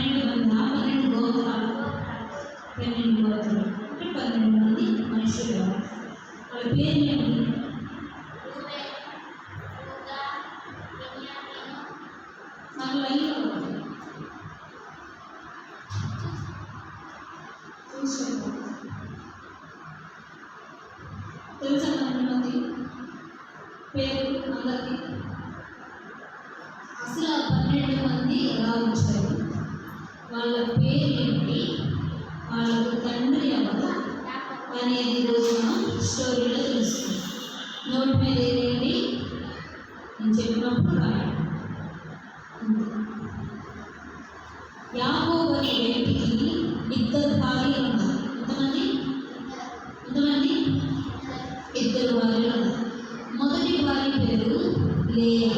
12 మంది 12 గోత్రాలు 12 గోత్రాలు అంటే 12 మంది మనుషులు. వాళ్ళ పేర్లు ఏంటి? నాకు లైన్లో తెలుసా? 12 మంది పేరు అందరికి. అసలు ఆ 12 మంది ఎలా వచ్చారు, వాళ్ళ పేరు ఏంటి, వాళ్ళకు తండ్రి ఎవరు అనేది ఈరోజు మనం స్టోరీలో తెలుస్తుంది. నోటి మీద ఏదేంటి నేను చెప్పినప్పుడు రాయండి. యాకోబు అనే వ్యక్తికి 2 భార్యలు ఉన్నారు. ఎంతమంది? 2 భార్యలు ఉన్నారు. మొదటి భార్య పేరు లేయా.